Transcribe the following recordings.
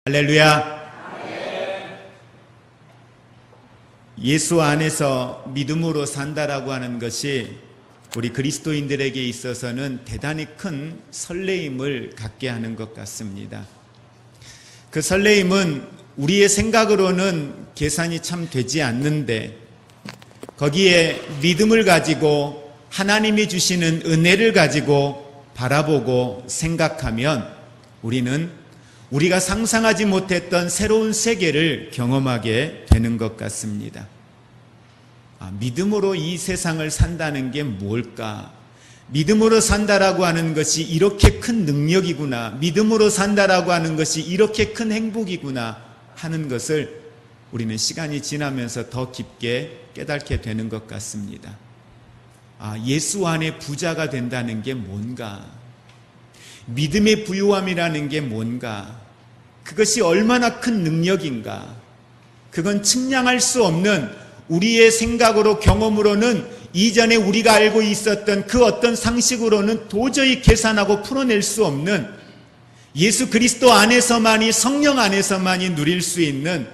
할렐루야. 예수 안에서 믿음으로 산다라고 하는 것이 우리 그리스도인들에게 있어서는 대단히 큰 설레임을 갖게 하는 것 같습니다. 그 설레임은 우리의 생각으로는 계산이 참 되지 않는데 거기에 믿음을 가지고 하나님이 주시는 은혜를 가지고 바라보고 생각하면 우리는 우리가 상상하지 못했던 새로운 세계를 경험하게 되는 것 같습니다. 믿음으로 이 세상을 산다는 게 뭘까? 믿음으로 산다라고 하는 것이 이렇게 큰 능력이구나. 믿음으로 산다라고 하는 것이 이렇게 큰 행복이구나 하는 것을 우리는 시간이 지나면서 더 깊게 깨닫게 되는 것 같습니다. 예수 안에 부자가 된다는 게 뭔가? 믿음의 부유함이라는 게 뭔가? 그것이 얼마나 큰 능력인가? 그건 측량할 수 없는 우리의 생각으로 경험으로는 이전에 우리가 알고 있었던 그 어떤 상식으로는 도저히 계산하고 풀어낼 수 없는 예수 그리스도 안에서만이, 성령 안에서만이 누릴 수 있는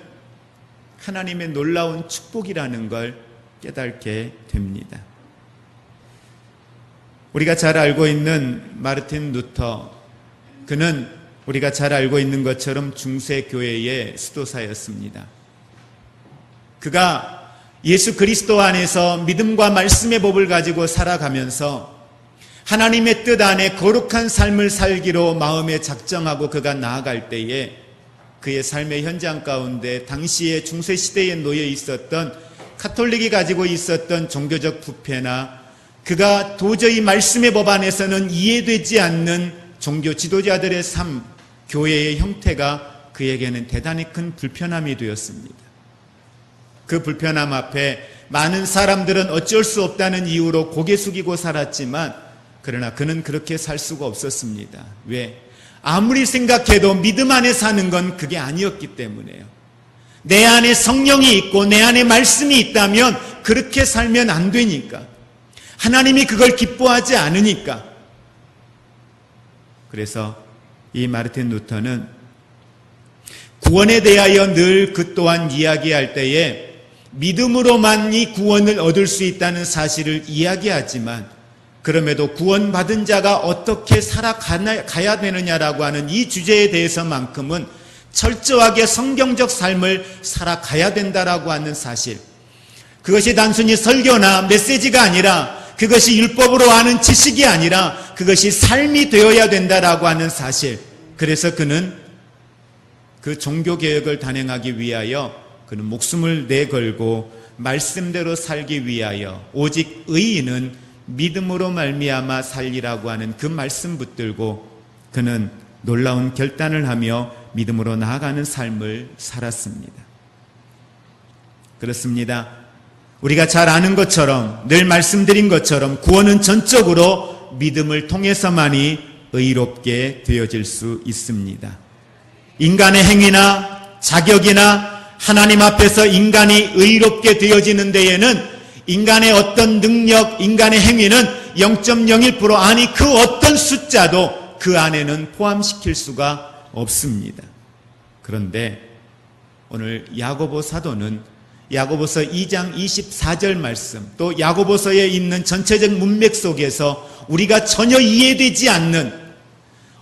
하나님의 놀라운 축복이라는 걸 깨닫게 됩니다. 우리가 잘 알고 있는 마르틴 루터, 그는 우리가 잘 알고 있는 것처럼 중세교회의 수도사였습니다. 그가 예수 그리스도 안에서 믿음과 말씀의 법을 가지고 살아가면서 하나님의 뜻 안에 거룩한 삶을 살기로 마음에 작정하고 그가 나아갈 때에 그의 삶의 현장 가운데 당시의 중세시대에 놓여 있었던 카톨릭이 가지고 있었던 종교적 부패나 그가 도저히 말씀의 법 안에서는 이해되지 않는 종교 지도자들의 삶, 교회의 형태가 그에게는 대단히 큰 불편함이 되었습니다. 그 불편함 앞에 많은 사람들은 어쩔 수 없다는 이유로 고개 숙이고 살았지만 그러나 그는 그렇게 살 수가 없었습니다. 왜? 아무리 생각해도 믿음 안에 사는 건 그게 아니었기 때문에요. 내 안에 성령이 있고 내 안에 말씀이 있다면 그렇게 살면 안 되니까. 하나님이 그걸 기뻐하지 않으니까. 그래서 이 마르틴 루터는 구원에 대하여 늘 그 또한 이야기할 때에 믿음으로만 이 구원을 얻을 수 있다는 사실을 이야기하지만 그럼에도 구원받은 자가 어떻게 살아가야 되느냐라고 하는 이 주제에 대해서만큼은 철저하게 성경적 삶을 살아가야 된다라고 하는 사실, 그것이 단순히 설교나 메시지가 아니라 그것이 율법으로 아는 지식이 아니라 그것이 삶이 되어야 된다라고 하는 사실. 그래서 그는 그 종교개혁을 단행하기 위하여 그는 목숨을 내걸고 말씀대로 살기 위하여 오직 의인은 믿음으로 말미암아 살리라고 하는 그 말씀 붙들고 그는 놀라운 결단을 하며 믿음으로 나아가는 삶을 살았습니다. 그렇습니다. 우리가 잘 아는 것처럼, 늘 말씀드린 것처럼 구원은 전적으로 믿음을 통해서만이 의롭게 되어질 수 있습니다. 인간의 행위나 자격이나 하나님 앞에서 인간이 의롭게 되어지는 데에는 인간의 어떤 능력, 인간의 행위는 0.01% 아니 그 어떤 숫자도 그 안에는 포함시킬 수가 없습니다. 그런데 오늘 야고보 사도는 야고보서 2장 24절 말씀, 또 야고보서에 있는 전체적 문맥 속에서 우리가 전혀 이해되지 않는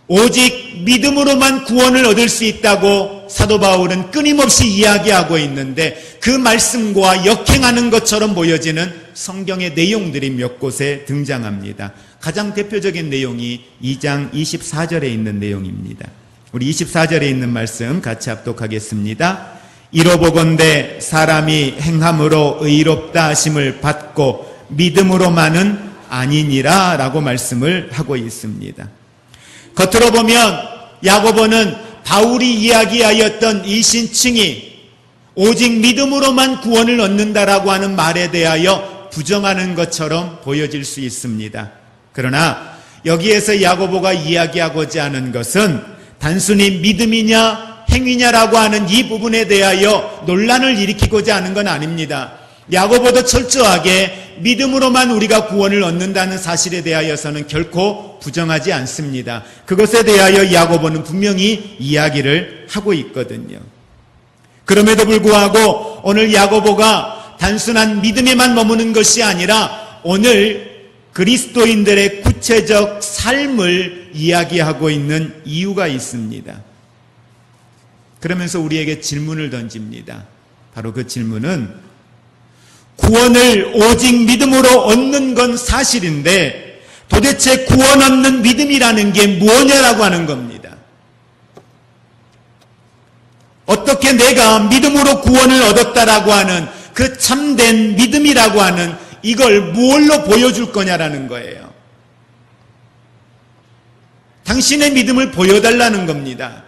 오직 믿음으로만 구원을 얻을 수 있다고 사도 바울은 끊임없이 이야기하고 있는데 그 말씀과 역행하는 것처럼 보여지는 성경의 내용들이 몇 곳에 등장합니다. 가장 대표적인 내용이 2장 24절에 있는 내용입니다. 우리 24절에 있는 말씀 같이 합독하겠습니다. 이로보건대 사람이 행함으로 의롭다 하심을 받고 믿음으로만은 아니니라 라고 말씀을 하고 있습니다. 겉으로 보면 야고보는 바울이 이야기하였던 이 신칭이 오직 믿음으로만 구원을 얻는다라고 하는 말에 대하여 부정하는 것처럼 보여질 수 있습니다. 그러나 여기에서 야고보가 이야기하고자 하는 것은 단순히 믿음이냐 행위냐라고 하는 이 부분에 대하여 논란을 일으키고자 하는 건 아닙니다. 야고보도 철저하게 믿음으로만 우리가 구원을 얻는다는 사실에 대하여서는 결코 부정하지 않습니다. 그것에 대하여 야고보는 분명히 이야기를 하고 있거든요. 그럼에도 불구하고 오늘 야고보가 단순한 믿음에만 머무는 것이 아니라 오늘 그리스도인들의 구체적 삶을 이야기하고 있는 이유가 있습니다. 그러면서 우리에게 질문을 던집니다. 바로 그 질문은 구원을 오직 믿음으로 얻는 건 사실인데 도대체 구원 얻는 믿음이라는 게 뭐냐라고 하는 겁니다. 어떻게 내가 믿음으로 구원을 얻었다라고 하는 그 참된 믿음이라고 하는 이걸 무엇로 보여줄 거냐라는 거예요. 당신의 믿음을 보여달라는 겁니다.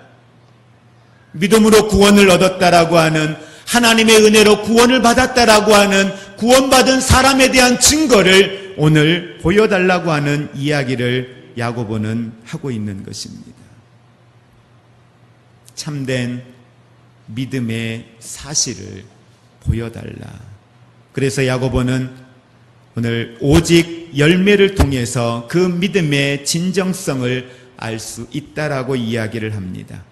믿음으로 구원을 얻었다라고 하는 하나님의 은혜로 구원을 받았다라고 하는 구원받은 사람에 대한 증거를 오늘 보여달라고 하는 이야기를 야고보는 하고 있는 것입니다. 참된 믿음의 사실을 보여달라. 그래서 야고보는 오늘 오직 열매를 통해서 그 믿음의 진정성을 알 수 있다라고 이야기를 합니다.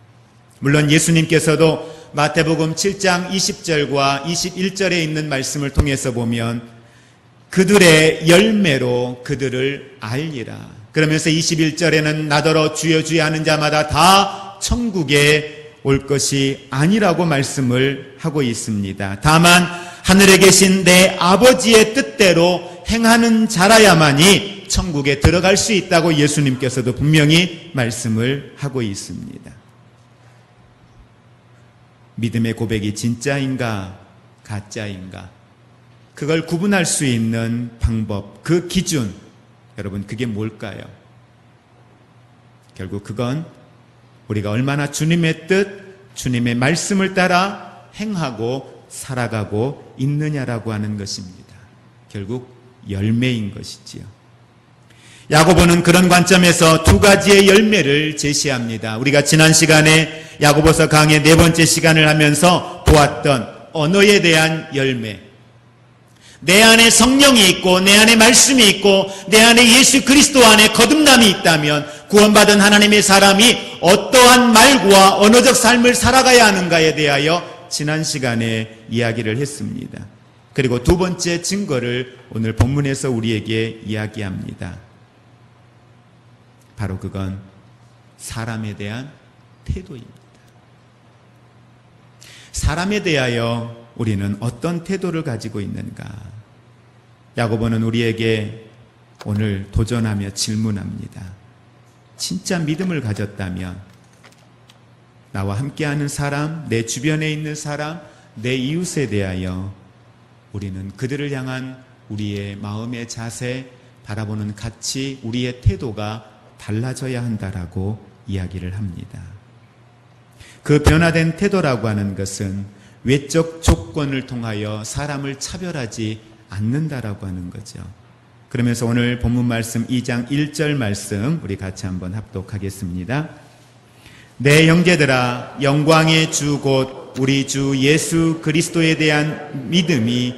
물론 예수님께서도 마태복음 7장 20절과 21절에 있는 말씀을 통해서 보면 그들의 열매로 그들을 알리라. 그러면서 21절에는 나더러 주여 주여 하는 자마다 다 천국에 올 것이 아니라고 말씀을 하고 있습니다. 다만 하늘에 계신 내 아버지의 뜻대로 행하는 자라야만이 천국에 들어갈 수 있다고 예수님께서도 분명히 말씀을 하고 있습니다. 믿음의 고백이 진짜인가 가짜인가 그걸 구분할 수 있는 방법, 그 기준, 여러분 그게 뭘까요? 결국 그건 우리가 얼마나 주님의 뜻, 주님의 말씀을 따라 행하고 살아가고 있느냐라고 하는 것입니다. 결국 열매인 것이지요. 야고보는 그런 관점에서 두 가지의 열매를 제시합니다. 우리가 지난 시간에 야고보서 강의 4번째 시간을 하면서 보았던 언어에 대한 열매, 내 안에 성령이 있고 내 안에 말씀이 있고 내 안에 예수 그리스도 안에 거듭남이 있다면 구원받은 하나님의 사람이 어떠한 말과 언어적 삶을 살아가야 하는가에 대하여 지난 시간에 이야기를 했습니다. 그리고 두 번째 증거를 오늘 본문에서 우리에게 이야기합니다. 바로 그건 사람에 대한 태도입니다. 사람에 대하여 우리는 어떤 태도를 가지고 있는가? 야고보는 우리에게 오늘 도전하며 질문합니다. 진짜 믿음을 가졌다면 나와 함께하는 사람, 내 주변에 있는 사람, 내 이웃에 대하여 우리는 그들을 향한 우리의 마음의 자세, 바라보는 가치, 우리의 태도가 달라져야 한다라고 이야기를 합니다. 그 변화된 태도라고 하는 것은 외적 조건을 통하여 사람을 차별하지 않는다라고 하는 거죠. 그러면서 오늘 본문 말씀 2장 1절 말씀 우리 같이 한번 합독하겠습니다. 내 형제들아 영광의 주 곧 우리 주 예수 그리스도에 대한 믿음이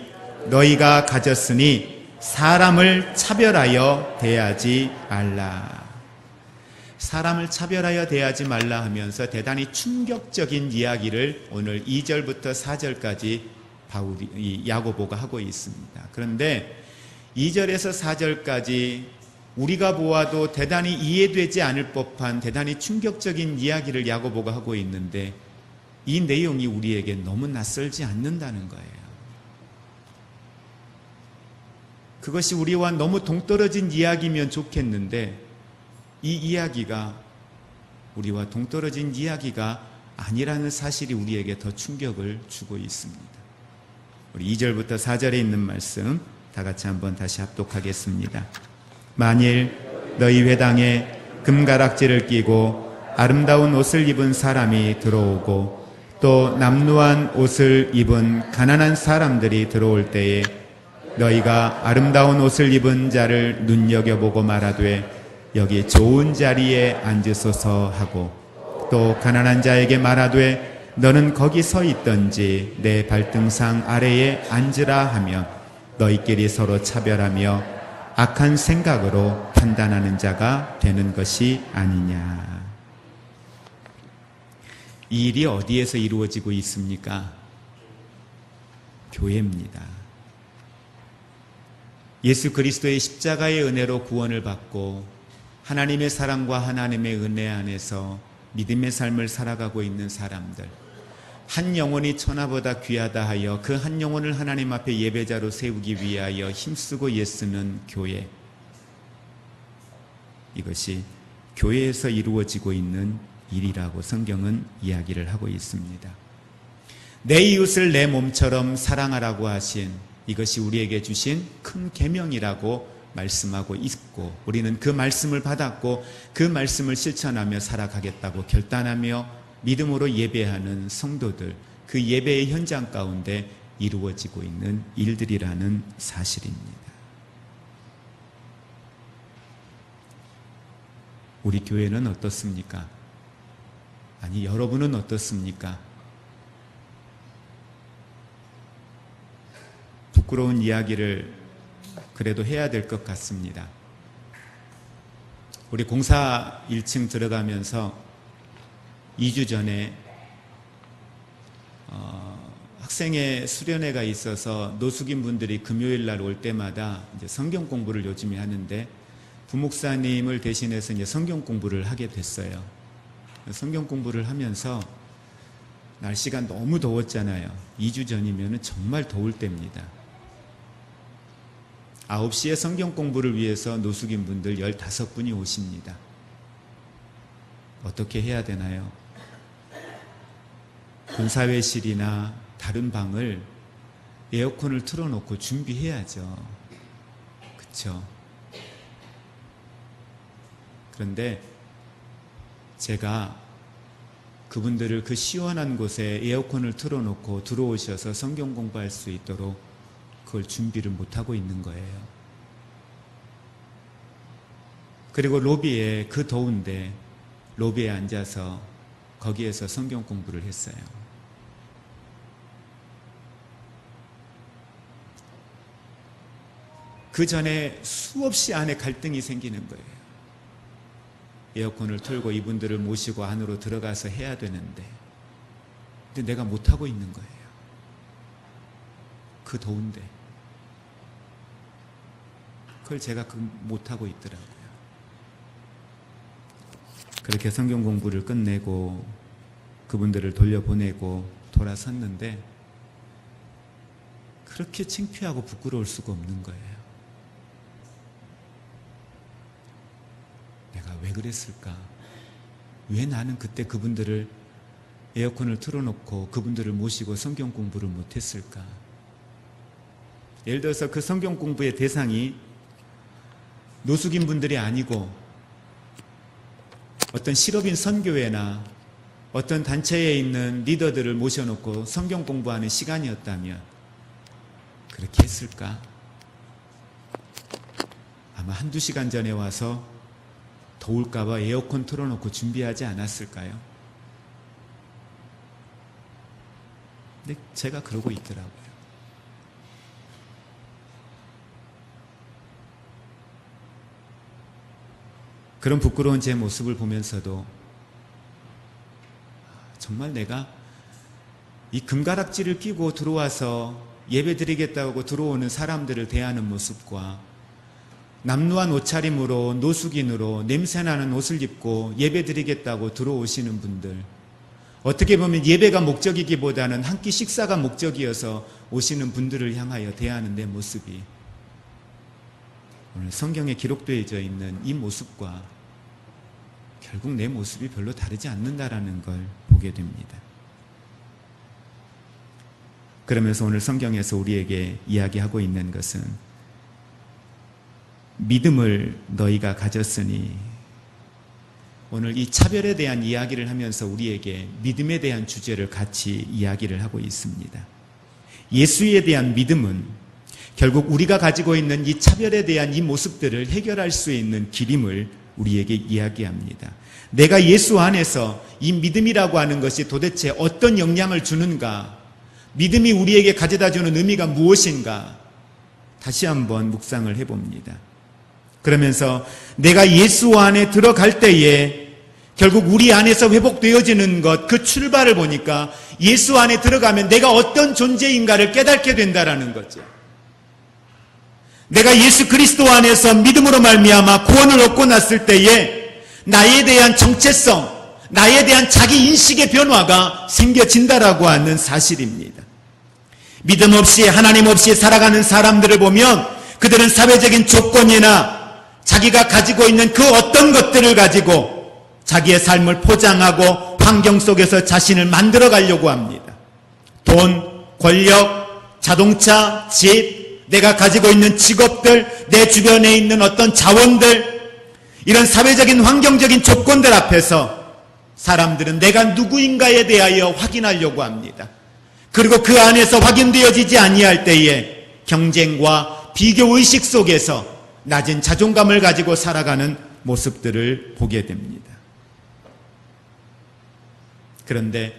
너희가 가졌으니 사람을 차별하여 대하지 말라. 사람을 차별하여 대하지 말라 하면서 대단히 충격적인 이야기를 오늘 2절부터 4절까지 야고보가 하고 있습니다. 그런데 2절에서 4절까지 우리가 보아도 대단히 이해되지 않을 법한 대단히 충격적인 이야기를 야고보가 하고 있는데 이 내용이 우리에게 너무 낯설지 않는다는 거예요. 그것이 우리와 너무 동떨어진 이야기면 좋겠는데 이 이야기가 우리와 동떨어진 이야기가 아니라는 사실이 우리에게 더 충격을 주고 있습니다. 우리 2절부터 4절에 있는 말씀 다 같이 한번 다시 합독하겠습니다. 만일 너희 회당에 금가락지를 끼고 아름다운 옷을 입은 사람이 들어오고 또 남루한 옷을 입은 가난한 사람들이 들어올 때에 너희가 아름다운 옷을 입은 자를 눈여겨보고 말하되 여기 좋은 자리에 앉으소서 하고 또 가난한 자에게 말하되 너는 거기 서 있던지 내 발등상 아래에 앉으라 하면 너희끼리 서로 차별하며 악한 생각으로 판단하는 자가 되는 것이 아니냐. 이 일이 어디에서 이루어지고 있습니까? 교회입니다. 예수 그리스도의 십자가의 은혜로 구원을 받고 하나님의 사랑과 하나님의 은혜 안에서 믿음의 삶을 살아가고 있는 사람들, 한 영혼이 천하보다 귀하다 하여 그 한 영혼을 하나님 앞에 예배자로 세우기 위하여 힘쓰고 애쓰는 교회, 이것이 교회에서 이루어지고 있는 일이라고 성경은 이야기를 하고 있습니다. 내 이웃을 내 몸처럼 사랑하라고 하신, 이것이 우리에게 주신 큰 계명이라고 말씀하고 있고, 우리는 그 말씀을 받았고 그 말씀을 실천하며 살아가겠다고 결단하며 믿음으로 예배하는 성도들, 그 예배의 현장 가운데 이루어지고 있는 일들이라는 사실입니다. 우리 교회는 어떻습니까? 아니, 여러분은 어떻습니까? 부끄러운 이야기를 그래도 해야 될 것 같습니다. 우리 공사 1층 들어가면서 2주 전에 학생의 수련회가 있어서 노숙인 분들이 금요일 날 올 때마다 이제 성경 공부를 요즘에 하는데, 부목사님을 대신해서 이제 성경 공부를 하게 됐어요. 성경 공부를 하면서 날씨가 너무 더웠잖아요. 2주 전이면 정말 더울 때입니다. 9시에 성경 공부를 위해서 노숙인 분들 15분이 오십니다. 어떻게 해야 되나요? 군사회실이나 다른 방을 에어컨을 틀어놓고 준비해야죠. 그렇죠? 그런데 제가 그분들을 그 시원한 곳에 에어컨을 틀어놓고 들어오셔서 성경 공부할 수 있도록 그걸 준비를 못하고 있는 거예요. 그리고 로비에, 그 더운데 로비에 앉아서 거기에서 성경 공부를 했어요. 그 전에 수없이 안에 갈등이 생기는 거예요. 에어컨을 틀고 이분들을 모시고 안으로 들어가서 해야 되는데, 근데 내가 못하고 있는 거예요. 그 더운데. 그걸 제가 못하고 있더라고요. 그렇게 성경 공부를 끝내고 그분들을 돌려보내고 돌아섰는데, 그렇게 창피하고 부끄러울 수가 없는 거예요. 내가 왜 그랬을까? 왜 나는 그때 그분들을 에어컨을 틀어놓고 그분들을 모시고 성경 공부를 못했을까? 예를 들어서 그 성경 공부의 대상이 노숙인 분들이 아니고 어떤 실업인 선교회나 어떤 단체에 있는 리더들을 모셔놓고 성경 공부하는 시간이었다면 그렇게 했을까? 아마 1-2시간 전에 와서 더울까봐 에어컨 틀어놓고 준비하지 않았을까요? 근데 제가 그러고 있더라고요. 그런 부끄러운 제 모습을 보면서도 정말 내가 이 금가락지를 끼고 들어와서 예배 드리겠다고 들어오는 사람들을 대하는 모습과 남루한 옷차림으로 노숙인으로 냄새나는 옷을 입고 예배 드리겠다고 들어오시는 분들, 어떻게 보면 예배가 목적이기보다는 한 끼 식사가 목적이어서 오시는 분들을 향하여 대하는 내 모습이 오늘 성경에 기록되어져 있는 이 모습과 결국 내 모습이 별로 다르지 않는다라는 걸 보게 됩니다. 그러면서 오늘 성경에서 우리에게 이야기하고 있는 것은 믿음을 너희가 가졌으니, 오늘 이 차별에 대한 이야기를 하면서 우리에게 믿음에 대한 주제를 같이 이야기를 하고 있습니다. 예수에 대한 믿음은 결국 우리가 가지고 있는 이 차별에 대한 이 모습들을 해결할 수 있는 길임을 우리에게 이야기합니다. 내가 예수 안에서 이 믿음이라고 하는 것이 도대체 어떤 영향을 주는가, 믿음이 우리에게 가져다 주는 의미가 무엇인가, 다시 한번 묵상을 해봅니다. 그러면서 내가 예수 안에 들어갈 때에 결국 우리 안에서 회복되어지는 것, 그 출발을 보니까 예수 안에 들어가면 내가 어떤 존재인가를 깨닫게 된다라는 거죠. 내가 예수 그리스도 안에서 믿음으로 말미암아 구원을 얻고 났을 때에 나에 대한 정체성, 나에 대한 자기 인식의 변화가 생겨진다라고 하는 사실입니다. 믿음 없이 하나님 없이 살아가는 사람들을 보면 그들은 사회적인 조건이나 자기가 가지고 있는 그 어떤 것들을 가지고 자기의 삶을 포장하고 환경 속에서 자신을 만들어 가려고 합니다. 돈, 권력, 자동차, 집, 내가 가지고 있는 직업들, 내 주변에 있는 어떤 자원들, 이런 사회적인 환경적인 조건들 앞에서 사람들은 내가 누구인가에 대하여 확인하려고 합니다. 그리고 그 안에서 확인되어지지 아니할 때에 경쟁과 비교의식 속에서 낮은 자존감을 가지고 살아가는 모습들을 보게 됩니다. 그런데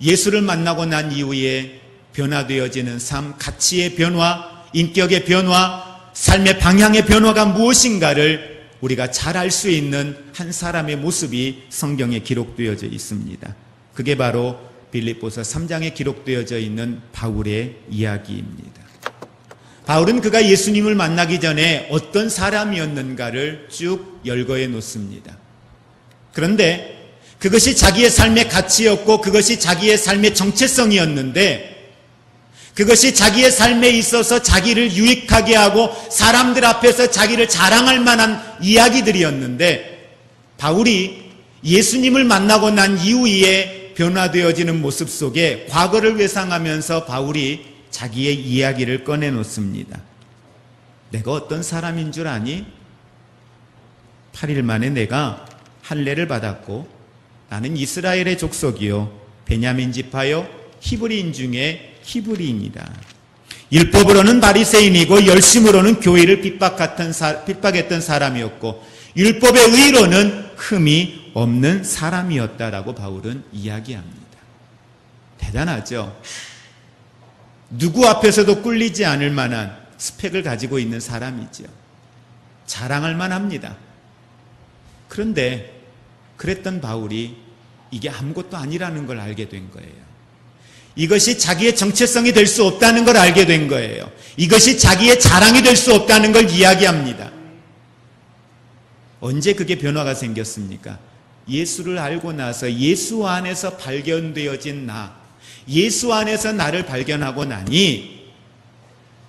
예수를 만나고 난 이후에 변화되어지는 삶, 가치의 변화, 인격의 변화, 삶의 방향의 변화가 무엇인가를 우리가 잘 알 수 있는 한 사람의 모습이 성경에 기록되어져 있습니다. 그게 바로 빌립보서 3장에 기록되어져 있는 바울의 이야기입니다. 바울은 그가 예수님을 만나기 전에 어떤 사람이었는가를 쭉 열거해 놓습니다. 그런데 그것이 자기의 삶의 가치였고 그것이 자기의 삶의 정체성이었는데 그것이 자기의 삶에 있어서 자기를 유익하게 하고 사람들 앞에서 자기를 자랑할 만한 이야기들이었는데 바울이 예수님을 만나고 난 이후에 변화되어지는 모습 속에 과거를 회상하면서 바울이 자기의 이야기를 꺼내놓습니다. 내가 어떤 사람인 줄 아니? 8일 만에 내가 할례를 받았고 나는 이스라엘의 족속이요 베냐민 지파요 히브리인 중에 히브리인이다. 율법으로는 바리새인이고 열심으로는 교회를 핍박했던 사람이었고 율법의 의로는 흠이 없는 사람이었다라고 바울은 이야기합니다. 대단하죠? 누구 앞에서도 꿀리지 않을 만한 스펙을 가지고 있는 사람이죠. 자랑할 만합니다. 그런데 그랬던 바울이 이게 아무것도 아니라는 걸 알게 된 거예요. 이것이 자기의 정체성이 될 수 없다는 걸 알게 된 거예요. 이것이 자기의 자랑이 될 수 없다는 걸 이야기합니다. 언제 그게 변화가 생겼습니까? 예수를 알고 나서 예수 안에서 발견되어진 나, 예수 안에서 나를 발견하고 나니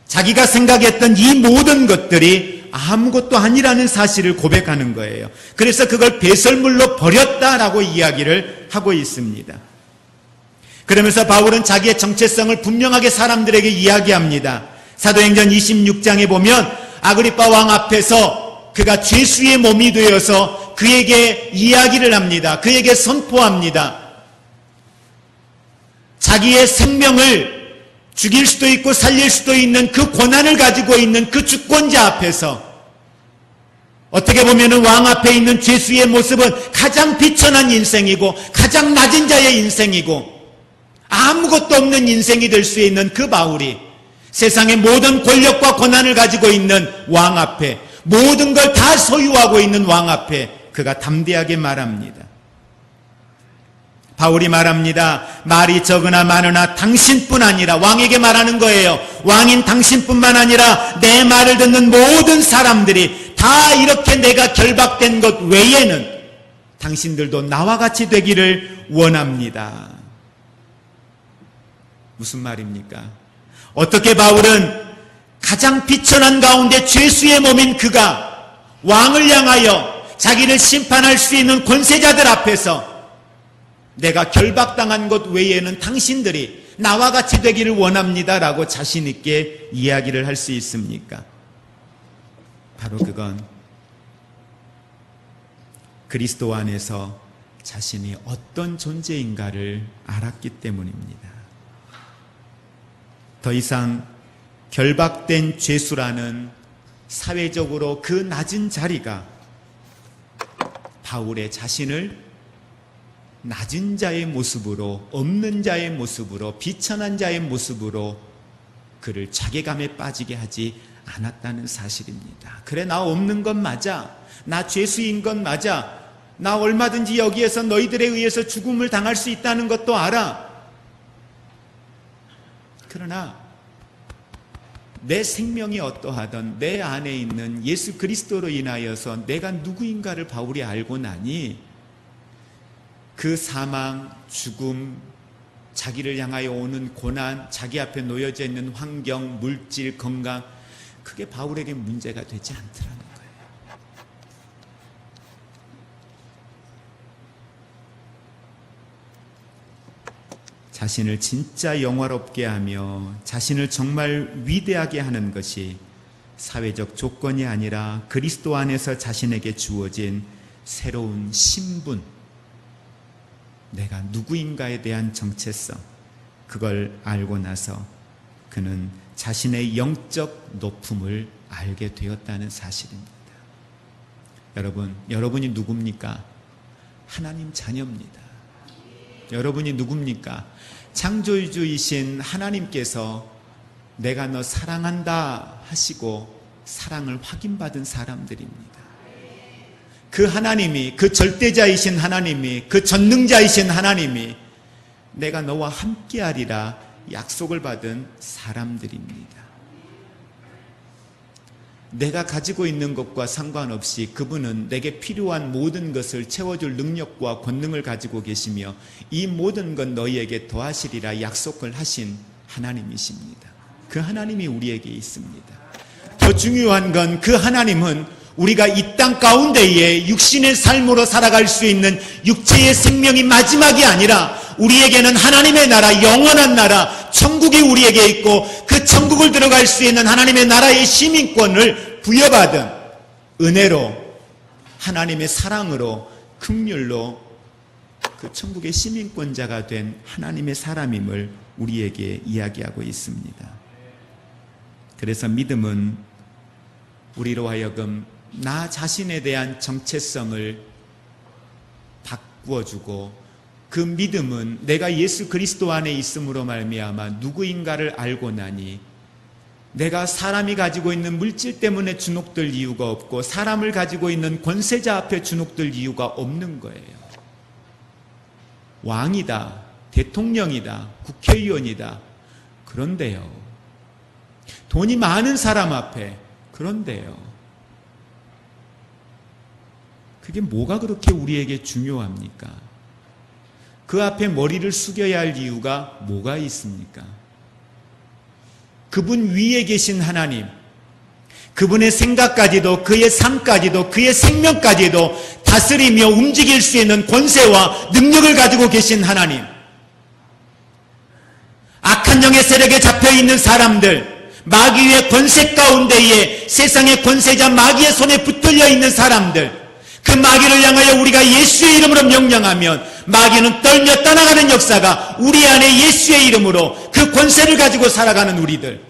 자기가 생각했던 이 모든 것들이 아무것도 아니라는 사실을 고백하는 거예요. 그래서 그걸 배설물로 버렸다라고 이야기를 하고 있습니다. 그러면서 바울은 자기의 정체성을 분명하게 사람들에게 이야기합니다. 사도행전 26장에 보면 아그리빠 왕 앞에서 그가 죄수의 몸이 되어서 그에게 이야기를 합니다. 그에게 선포합니다. 자기의 생명을 죽일 수도 있고 살릴 수도 있는 그 권한을 가지고 있는 그 주권자 앞에서 어떻게 보면 왕 앞에 있는 죄수의 모습은 가장 비천한 인생이고 가장 낮은 자의 인생이고 아무것도 없는 인생이 될 수 있는 그 바울이 세상의 모든 권력과 권한을 가지고 있는 왕 앞에 모든 걸 다 소유하고 있는 왕 앞에 그가 담대하게 말합니다. 바울이 말합니다. 말이 적으나 많으나 당신뿐 아니라 왕에게 말하는 거예요. 왕인 당신뿐만 아니라 내 말을 듣는 모든 사람들이 다 이렇게 내가 결박된 것 외에는 당신들도 나와 같이 되기를 원합니다. 무슨 말입니까? 어떻게 바울은 가장 비천한 가운데 죄수의 몸인 그가 왕을 향하여 자기를 심판할 수 있는 권세자들 앞에서 내가 결박당한 것 외에는 당신들이 나와 같이 되기를 원합니다라고 자신 있게 이야기를 할 수 있습니까? 바로 그건 그리스도 안에서 자신이 어떤 존재인가를 알았기 때문입니다. 더 이상 결박된 죄수라는 사회적으로 그 낮은 자리가 바울의 자신을 낮은 자의 모습으로, 없는 자의 모습으로, 비천한 자의 모습으로 그를 자괴감에 빠지게 하지 않았다는 사실입니다. 그래, 나 없는 건 맞아. 나 죄수인 건 맞아. 나 얼마든지 여기에서 너희들에 의해서 죽음을 당할 수 있다는 것도 알아. 그러나 내 생명이 어떠하든 내 안에 있는 예수 그리스도로 인하여서 내가 누구인가를 바울이 알고 나니 그 사망, 죽음, 자기를 향하여 오는 고난, 자기 앞에 놓여져 있는 환경, 물질, 건강, 그게 바울에게 문제가 되지 않더라는 거예요. 자신을 진짜 영화롭게 하며 자신을 정말 위대하게 하는 것이 사회적 조건이 아니라 그리스도 안에서 자신에게 주어진 새로운 신분, 내가 누구인가에 대한 정체성, 그걸 알고 나서 그는 자신의 영적 높음을 알게 되었다는 사실입니다. 여러분이 누굽니까? 하나님 자녀입니다. 여러분이 누굽니까? 창조주이신 하나님께서 내가 너 사랑한다 하시고 사랑을 확인받은 사람들입니다. 그 하나님이, 그 절대자이신 하나님이, 그 전능자이신 하나님이 내가 너와 함께하리라 약속을 받은 사람들입니다. 내가 가지고 있는 것과 상관없이 그분은 내게 필요한 모든 것을 채워줄 능력과 권능을 가지고 계시며 이 모든 것 너희에게 더하시리라 약속을 하신 하나님이십니다. 그 하나님이 우리에게 있습니다. 더 중요한 건 그 하나님은 우리가 이 땅 가운데에 육신의 삶으로 살아갈 수 있는 육체의 생명이 마지막이 아니라 우리에게는 하나님의 나라, 영원한 나라, 천국이 우리에게 있고 그 천국을 들어갈 수 있는 하나님의 나라의 시민권을 부여받은 은혜로, 하나님의 사랑으로, 긍휼로 그 천국의 시민권자가 된 하나님의 사람임을 우리에게 이야기하고 있습니다. 그래서 믿음은 우리로 하여금 나 자신에 대한 정체성을 바꾸어주고 그 믿음은 내가 예수 그리스도 안에 있음으로 말미암아 누구인가를 알고 나니 내가 사람이 가지고 있는 물질 때문에 주눅들 이유가 없고 사람을 가지고 있는 권세자 앞에 주눅들 이유가 없는 거예요. 왕이다, 대통령이다, 국회의원이다. 그런데요. 돈이 많은 사람 앞에, 그런데요. 그게 뭐가 그렇게 우리에게 중요합니까? 그 앞에 머리를 숙여야 할 이유가 뭐가 있습니까? 그분 위에 계신 하나님, 그분의 생각까지도, 그의 삶까지도, 그의 생명까지도 다스리며 움직일 수 있는 권세와 능력을 가지고 계신 하나님, 악한 영의 세력에 잡혀있는 사람들, 마귀의 권세 가운데에 세상의 권세자 마귀의 손에 붙들려 있는 사람들, 그 마귀를 향하여 우리가 예수의 이름으로 명령하면 마귀는 떨며 떠나가는 역사가 우리 안에 예수의 이름으로 그 권세를 가지고 살아가는 우리들.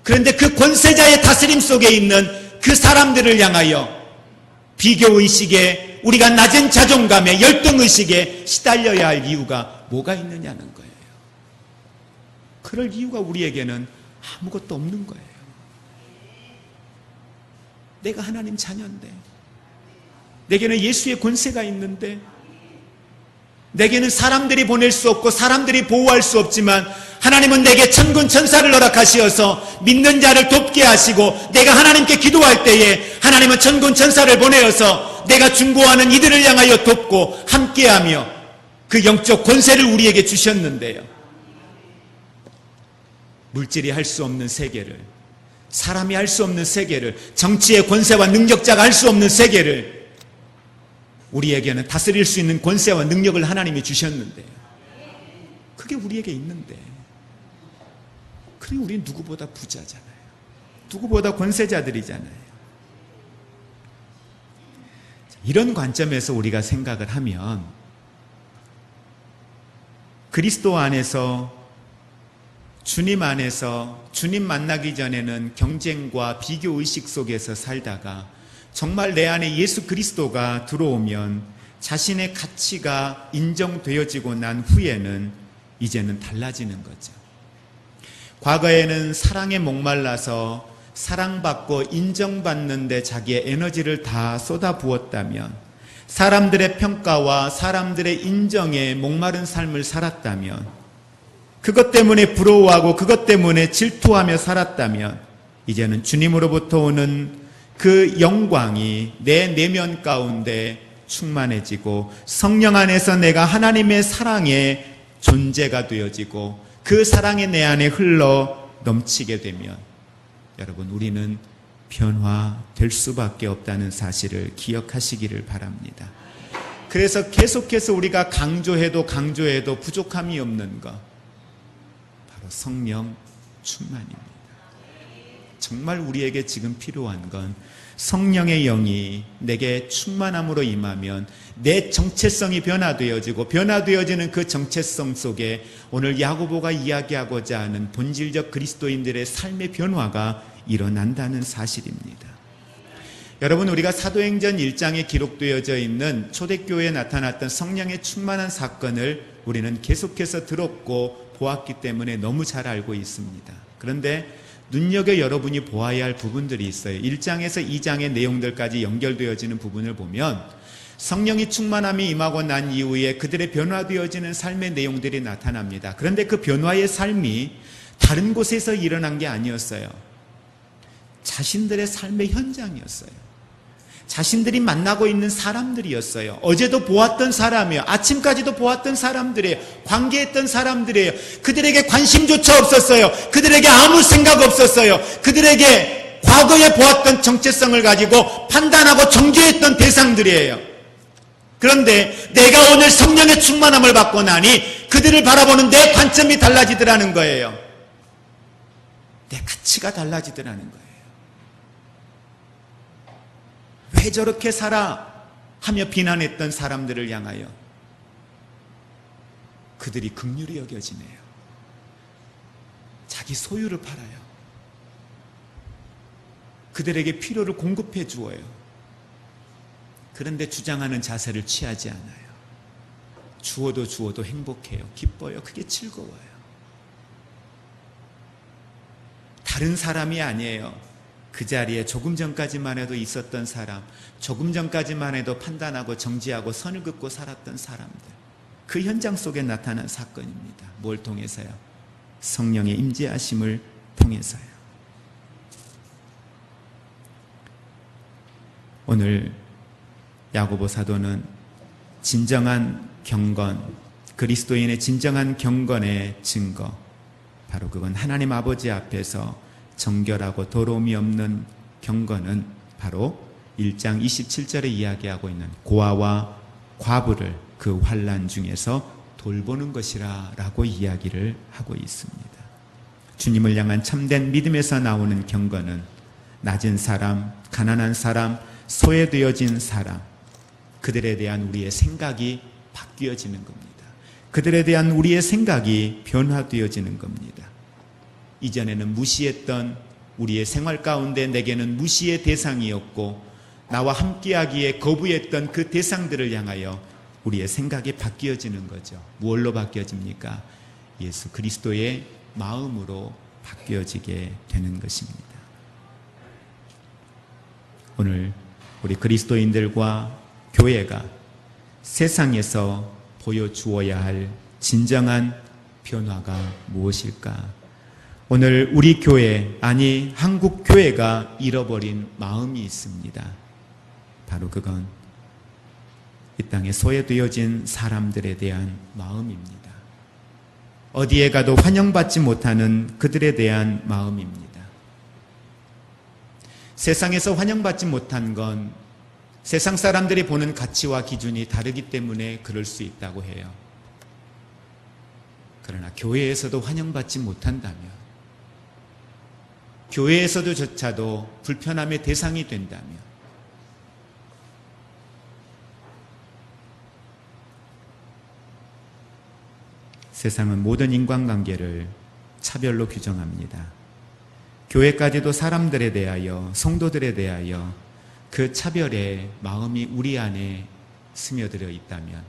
그런데 그 권세자의 다스림 속에 있는 그 사람들을 향하여 비교의식에, 우리가 낮은 자존감에, 열등의식에 시달려야 할 이유가 뭐가 있느냐는 거예요. 그럴 이유가 우리에게는 아무것도 없는 거예요. 내가 하나님 자녀인데, 내게는 예수의 권세가 있는데, 내게는 사람들이 보낼 수 없고 사람들이 보호할 수 없지만 하나님은 내게 천군 천사를 허락하시어서 믿는 자를 돕게 하시고, 내가 하나님께 기도할 때에 하나님은 천군 천사를 보내어서 내가 중보하는 이들을 향하여 돕고 함께하며 그 영적 권세를 우리에게 주셨는데요. 물질이 할 수 없는 세계를, 사람이 할 수 없는 세계를, 정치의 권세와 능력자가 할 수 없는 세계를 우리에게는 다스릴 수 있는 권세와 능력을 하나님이 주셨는데, 그게 우리에게 있는데, 그래 우리는 누구보다 부자잖아요. 누구보다 권세자들이잖아요. 이런 관점에서 우리가 생각을 하면 그리스도 안에서, 주님 안에서, 주님 만나기 전에는 경쟁과 비교의식 속에서 살다가 정말 내 안에 예수 그리스도가 들어오면 자신의 가치가 인정되어지고 난 후에는 이제는 달라지는 거죠. 과거에는 사랑에 목말라서 사랑받고 인정받는데 자기의 에너지를 다 쏟아부었다면, 사람들의 평가와 사람들의 인정에 목마른 삶을 살았다면, 그것 때문에 부러워하고 그것 때문에 질투하며 살았다면, 이제는 주님으로부터 오는 그 영광이 내 내면 가운데 충만해지고 성령 안에서 내가 하나님의 사랑의 존재가 되어지고 그 사랑이 내 안에 흘러 넘치게 되면, 여러분, 우리는 변화될 수밖에 없다는 사실을 기억하시기를 바랍니다. 그래서 계속해서 우리가 강조해도 부족함이 없는 것, 바로 성령 충만입니다. 정말 우리에게 지금 필요한 건 성령의 영이 내게 충만함으로 임하면 내 정체성이 변화되어지고, 변화되어지는 그 정체성 속에 오늘 야고보가 이야기하고자 하는 본질적 그리스도인들의 삶의 변화가 일어난다는 사실입니다. 여러분, 우리가 사도행전 1장에 기록되어져 있는 초대교회에 나타났던 성령의 충만한 사건을 우리는 계속해서 들었고 보았기 때문에 너무 잘 알고 있습니다. 그런데 눈여겨 여러분이 보아야 할 부분들이 있어요. 1장에서 2장의 내용들까지 연결되어지는 부분을 보면 성령이 충만함이 임하고 난 이후에 그들의 변화되어지는 삶의 내용들이 나타납니다. 그런데 그 변화의 삶이 다른 곳에서 일어난 게 아니었어요. 자신들의 삶의 현장이었어요. 자신들이 만나고 있는 사람들이었어요. 어제도 보았던 사람이에요. 아침까지도 보았던 사람들이에요. 관계했던 사람들이에요. 그들에게 관심조차 없었어요. 그들에게 아무 생각 없었어요. 그들에게 과거에 보았던 정체성을 가지고 판단하고 정죄했던 대상들이에요. 그런데 내가 오늘 성령의 충만함을 받고 나니 그들을 바라보는 내 관점이 달라지더라는 거예요. 내 가치가 달라지더라는 거예요. 왜 저렇게 살아? 하며 비난했던 사람들을 향하여 그들이 긍휼히 여겨지네요. 자기 소유를 팔아요. 그들에게 필요를 공급해 주어요. 그런데 주장하는 자세를 취하지 않아요. 주어도 행복해요. 기뻐요. 그게 즐거워요. 다른 사람이 아니에요. 그 자리에 조금 전까지만 해도 있었던 사람, 조금 전까지만 해도 판단하고 정지하고 선을 긋고 살았던 사람들, 그 현장 속에 나타난 사건입니다. 뭘 통해서요? 성령의 임재하심을 통해서요. 오늘 야고보 사도는 진정한 경건, 그리스도인의 진정한 경건의 증거, 바로 그건 하나님 아버지 앞에서 정결하고 더러움이 없는 경건은 바로 1장 27절에 이야기하고 있는 고아와 과부를 그 환난 중에서 돌보는 것이라 라고 이야기를 하고 있습니다. 주님을 향한 참된 믿음에서 나오는 경건은 낮은 사람, 가난한 사람, 소외되어진 사람, 그들에 대한 우리의 생각이 바뀌어지는 겁니다. 그들에 대한 우리의 생각이 변화되어지는 겁니다. 이전에는 무시했던 우리의 생활 가운데 내게는 무시의 대상이었고 나와 함께하기에 거부했던 그 대상들을 향하여 우리의 생각이 바뀌어지는 거죠. 무엇로 바뀌어집니까? 예수 그리스도의 마음으로 바뀌어지게 되는 것입니다. 오늘 우리 그리스도인들과 교회가 세상에서 보여주어야 할 진정한 변화가 무엇일까? 오늘 우리 교회, 아니 한국 교회가 잃어버린 마음이 있습니다. 바로 그건 이 땅에 소외되어진 사람들에 대한 마음입니다. 어디에 가도 환영받지 못하는 그들에 대한 마음입니다. 세상에서 환영받지 못한 건 세상 사람들이 보는 가치와 기준이 다르기 때문에 그럴 수 있다고 해요. 그러나 교회에서도 환영받지 못한다면, 교회에서도조차도 불편함의 대상이 된다면, 세상은 모든 인간관계를 차별로 규정합니다. 교회까지도 사람들에 대하여, 성도들에 대하여 그 차별의 마음이 우리 안에 스며들어 있다면,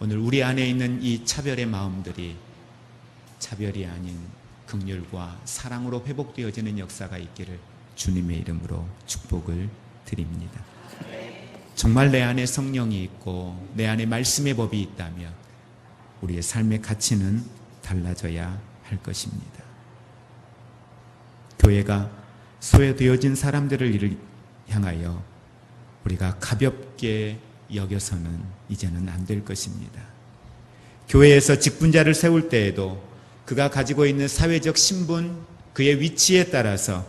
오늘 우리 안에 있는 이 차별의 마음들이 차별이 아닌 긍휼과 사랑으로 회복되어지는 역사가 있기를 주님의 이름으로 축복을 드립니다. 정말 내 안에 성령이 있고 내 안에 말씀의 법이 있다면 우리의 삶의 가치는 달라져야 할 것입니다. 교회가 소외되어진 사람들을 향하여 우리가 가볍게 여겨서는 이제는 안 될 것입니다. 교회에서 직분자를 세울 때에도 그가 가지고 있는 사회적 신분, 그의 위치에 따라서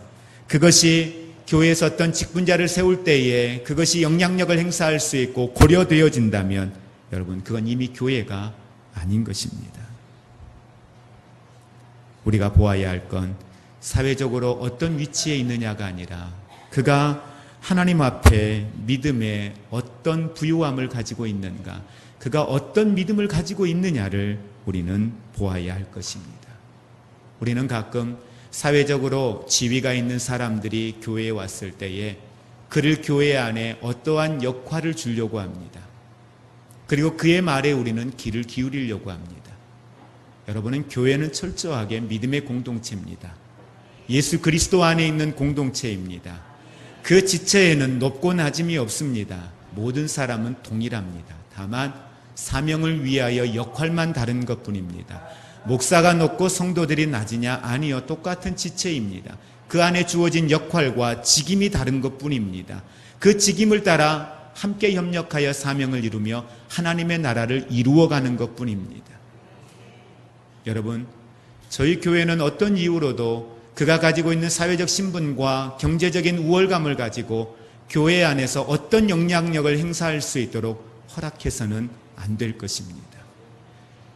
그것이 교회에서 어떤 직분자를 세울 때에 그것이 영향력을 행사할 수 있고 고려되어진다면 여러분 그건 이미 교회가 아닌 것입니다. 우리가 보아야 할 건 사회적으로 어떤 위치에 있느냐가 아니라 그가 하나님 앞에 믿음의 어떤 부유함을 가지고 있는가, 그가 어떤 믿음을 가지고 있느냐를 우리는 보아야 할 것입니다. 우리는 가끔 사회적으로 지위가 있는 사람들이 교회에 왔을 때에 그를 교회 안에 어떠한 역할을 주려고 합니다. 그리고 그의 말에 우리는 귀를 기울이려고 합니다. 여러분은 교회는 철저하게 믿음의 공동체입니다. 예수 그리스도 안에 있는 공동체입니다. 그 지체에는 높고 낮음이 없습니다. 모든 사람은 동일합니다. 다만 사명을 위하여 역할만 다른 것뿐입니다. 목사가 높고 성도들이 낮으냐? 아니요, 똑같은 지체입니다. 그 안에 주어진 역할과 직임이 다른 것뿐입니다. 그 직임을 따라 함께 협력하여 사명을 이루며 하나님의 나라를 이루어가는 것뿐입니다. 여러분, 저희 교회는 어떤 이유로도 그가 가지고 있는 사회적 신분과 경제적인 우월감을 가지고 교회 안에서 어떤 영향력을 행사할 수 있도록 허락해서는 안 될 것입니다.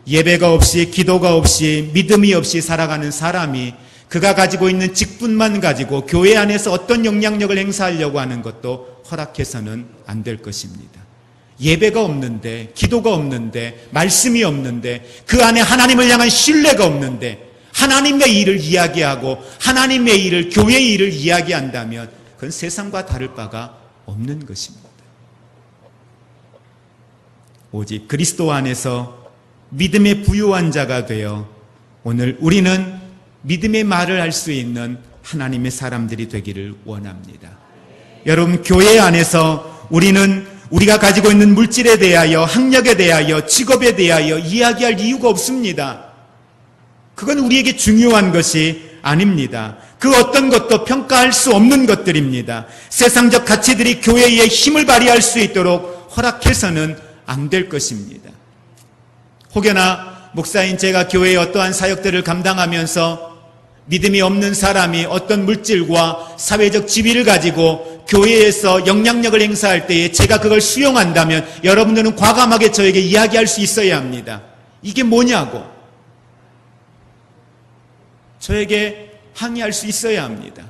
예배가 없이, 기도가 없이, 믿음이 없이 살아가는 사람이 그가 가지고 있는 직분만 가지고 교회 안에서 어떤 영향력을 행사하려고 하는 것도 허락해서는 안 될 것입니다. 예배가 없는데, 기도가 없는데, 말씀이 없는데, 그 안에 하나님을 향한 신뢰가 없는데 하나님의 일을 이야기하고 하나님의 일을, 교회의 일을 이야기한다면 그건 세상과 다를 바가 없는 것입니다. 오직 그리스도 안에서 믿음의 부유한 자가 되어 오늘 우리는 믿음의 말을 할 수 있는 하나님의 사람들이 되기를 원합니다. 여러분, 교회 안에서 우리는 우리가 가지고 있는 물질에 대하여, 학력에 대하여, 직업에 대하여 이야기할 이유가 없습니다. 그건 우리에게 중요한 것이 아닙니다. 그 어떤 것도 평가할 수 없는 것들입니다. 세상적 가치들이 교회에 힘을 발휘할 수 있도록 허락해서는 안 될 것입니다. 혹여나 목사인 제가 교회의 어떠한 사역들을 감당하면서 믿음이 없는 사람이 어떤 물질과 사회적 지위를 가지고 교회에서 영향력을 행사할 때에 제가 그걸 수용한다면 여러분들은 과감하게 저에게 이야기할 수 있어야 합니다. 이게 뭐냐고 저에게 항의할 수 있어야 합니다.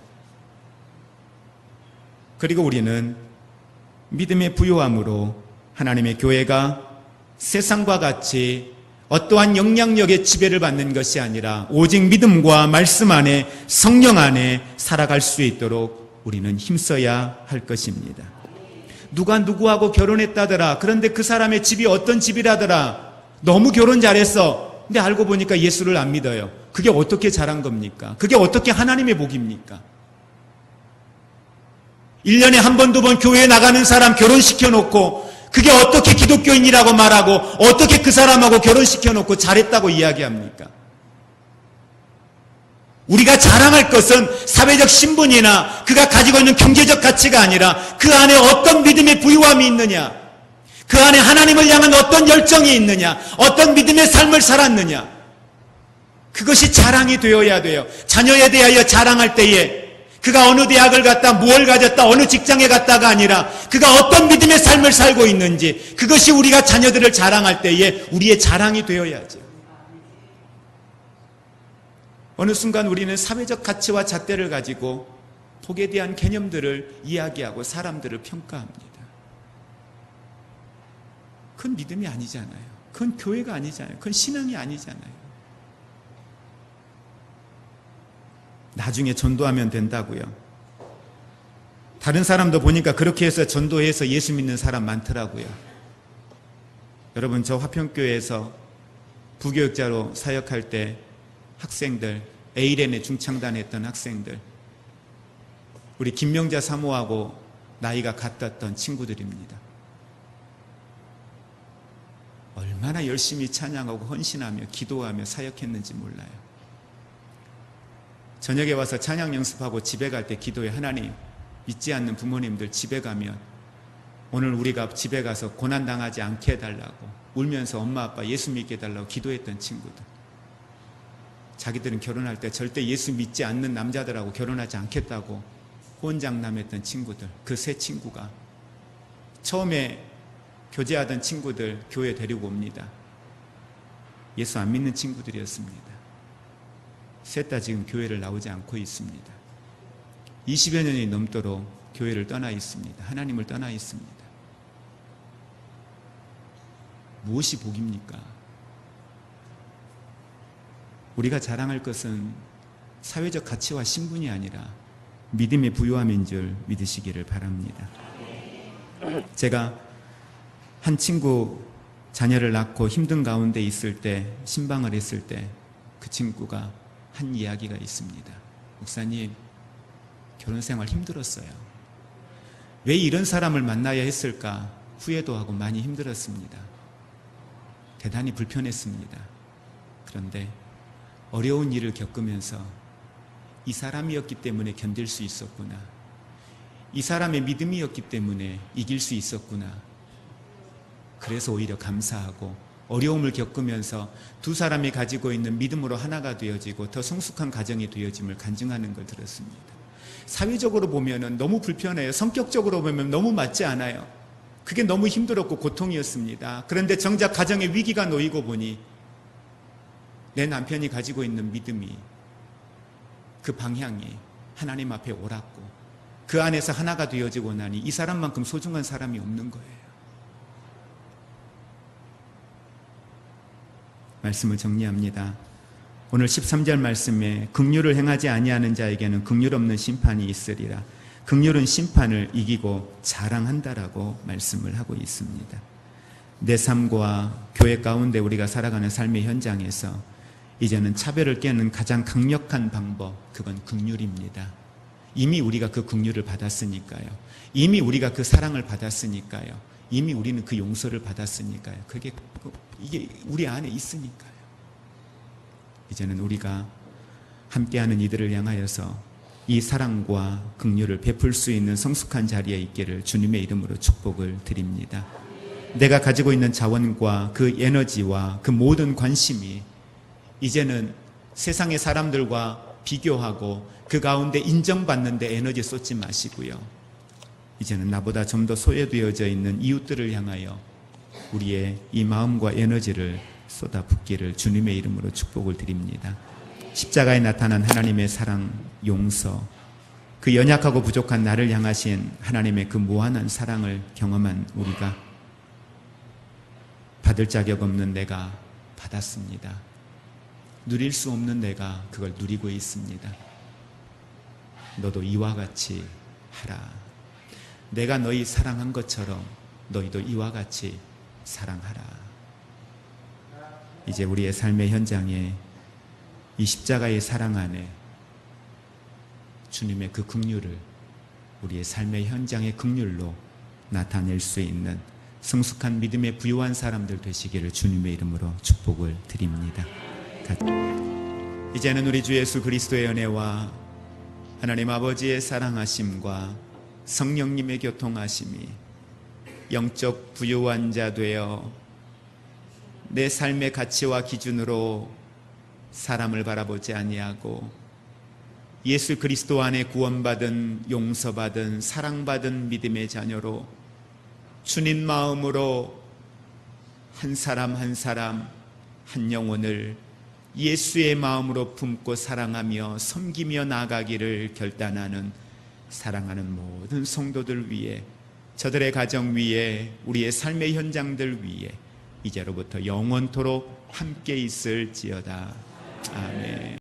그리고 우리는 믿음의 부요함으로 하나님의 교회가 세상과 같이 어떠한 영향력의 지배를 받는 것이 아니라 오직 믿음과 말씀 안에, 성령 안에 살아갈 수 있도록 우리는 힘써야 할 것입니다. 누가 누구하고 결혼했다더라. 그런데 그 사람의 집이 어떤 집이라더라. 너무 결혼 잘했어. 근데 알고 보니까 예수를 안 믿어요. 그게 어떻게 잘한 겁니까? 그게 어떻게 하나님의 복입니까? 1년에 한 번, 두 번 교회에 나가는 사람 결혼시켜놓고 그게 어떻게 기독교인이라고 말하고 어떻게 그 사람하고 결혼시켜놓고 잘했다고 이야기합니까? 우리가 자랑할 것은 사회적 신분이나 그가 가지고 있는 경제적 가치가 아니라 그 안에 어떤 믿음의 부유함이 있느냐, 그 안에 하나님을 향한 어떤 열정이 있느냐, 어떤 믿음의 삶을 살았느냐, 그것이 자랑이 되어야 돼요. 자녀에 대하여 자랑할 때에 그가 어느 대학을 갔다, 무엇을 가졌다, 어느 직장에 갔다가 아니라 그가 어떤 믿음의 삶을 살고 있는지, 그것이 우리가 자녀들을 자랑할 때에 우리의 자랑이 되어야죠. 어느 순간 우리는 사회적 가치와 잣대를 가지고 복에 대한 개념들을 이야기하고 사람들을 평가합니다. 그건 믿음이 아니잖아요. 그건 교회가 아니잖아요. 그건 신앙이 아니잖아요. 나중에 전도하면 된다고요. 다른 사람도 보니까 그렇게 해서 전도해서 예수 믿는 사람 많더라고요. 여러분, 저 화평교회에서 부교육자로 사역할 때 학생들 에이렌에 중창단했던 학생들, 우리 김명자 사모하고 나이가 같았던 친구들입니다. 얼마나 열심히 찬양하고 헌신하며 기도하며 사역했는지 몰라요. 저녁에 와서 찬양 연습하고 집에 갈 때 기도해. 하나님, 믿지 않는 부모님들 집에 가면 오늘 우리가 집에 가서 고난당하지 않게 해달라고 울면서 엄마 아빠 예수 믿게 해달라고 기도했던 친구들, 자기들은 결혼할 때 절대 예수 믿지 않는 남자들하고 결혼하지 않겠다고 호언장담했던 친구들, 그 세 친구가 처음에 교제하던 친구들 교회 데리고 옵니다. 예수 안 믿는 친구들이었습니다. 셋 다 지금 교회를 나오지 않고 있습니다. 20여 년이 넘도록 교회를 떠나 있습니다. 하나님을 떠나 있습니다. 무엇이 복입니까? 우리가 자랑할 것은 사회적 가치와 신분이 아니라 믿음의 부요함인 줄 믿으시기를 바랍니다. 제가 한 친구 자녀를 낳고 힘든 가운데 있을 때, 신방을 했을 때 그 친구가 한 이야기가 있습니다. 목사님, 결혼생활 힘들었어요. 왜 이런 사람을 만나야 했을까 후회도 하고 많이 힘들었습니다. 대단히 불편했습니다. 그런데 어려운 일을 겪으면서 이 사람이었기 때문에 견딜 수 있었구나, 이 사람의 믿음이었기 때문에 이길 수 있었구나, 그래서 오히려 감사하고 어려움을 겪으면서 두 사람이 가지고 있는 믿음으로 하나가 되어지고 더 성숙한 가정이 되어짐을 간증하는 걸 들었습니다. 사회적으로 보면 너무 불편해요. 성격적으로 보면 너무 맞지 않아요. 그게 너무 힘들었고 고통이었습니다. 그런데 정작 가정에 위기가 놓이고 보니 내 남편이 가지고 있는 믿음이, 그 방향이 하나님 앞에 옳았고 그 안에서 하나가 되어지고 나니 이 사람만큼 소중한 사람이 없는 거예요. 말씀을 정리합니다. 오늘 13절 말씀에 긍휼을 행하지 아니하는 자에게는 긍휼 없는 심판이 있으리라. 긍휼은 심판을 이기고 자랑한다라고 말씀을 하고 있습니다. 내 삶과 교회 가운데 우리가 살아가는 삶의 현장에서 이제는 차별을 깨는 가장 강력한 방법, 그건 긍휼입니다. 이미 우리가 그 긍휼을 받았으니까요. 이미 우리가 그 사랑을 받았으니까요. 이미 우리는 그 용서를 받았으니까요. 이게 우리 안에 있으니까요. 이제는 우리가 함께하는 이들을 향하여서 이 사랑과 긍휼을 베풀 수 있는 성숙한 자리에 있기를 주님의 이름으로 축복을 드립니다. 내가 가지고 있는 자원과 그 에너지와 그 모든 관심이 이제는 세상의 사람들과 비교하고 그 가운데 인정받는 데 에너지 쏟지 마시고요. 이제는 나보다 좀 더 소외되어져 있는 이웃들을 향하여 우리의 이 마음과 에너지를 쏟아붓기를 주님의 이름으로 축복을 드립니다. 십자가에 나타난 하나님의 사랑, 용서, 그 연약하고 부족한 나를 향하신 하나님의 그 무한한 사랑을 경험한 우리가 받을 자격 없는 내가 받았습니다. 누릴 수 없는 내가 그걸 누리고 있습니다. 너도 이와 같이 하라. 내가 너희 사랑한 것처럼 너희도 이와 같이 사랑하라. 이제 우리의 삶의 현장에 이 십자가의 사랑 안에 주님의 그 긍휼을 우리의 삶의 현장의 긍휼로 나타낼 수 있는 성숙한 믿음의 부유한 사람들 되시기를 주님의 이름으로 축복을 드립니다. 이제는 우리 주 예수 그리스도의 은혜와 하나님 아버지의 사랑하심과 성령님의 교통하심이 영적 부유한 자 되어 내 삶의 가치와 기준으로 사람을 바라보지 아니하고 예수 그리스도 안에 구원받은, 용서받은, 사랑받은 믿음의 자녀로 주님 마음으로 한 사람 한 사람 한 영혼을 예수의 마음으로 품고 사랑하며 섬기며 나아가기를 결단하는 사랑하는 모든 성도들 위해, 저들의 가정 위에, 우리의 삶의 현장들 위에 이제로부터 영원토록 함께 있을지어다. 아멘.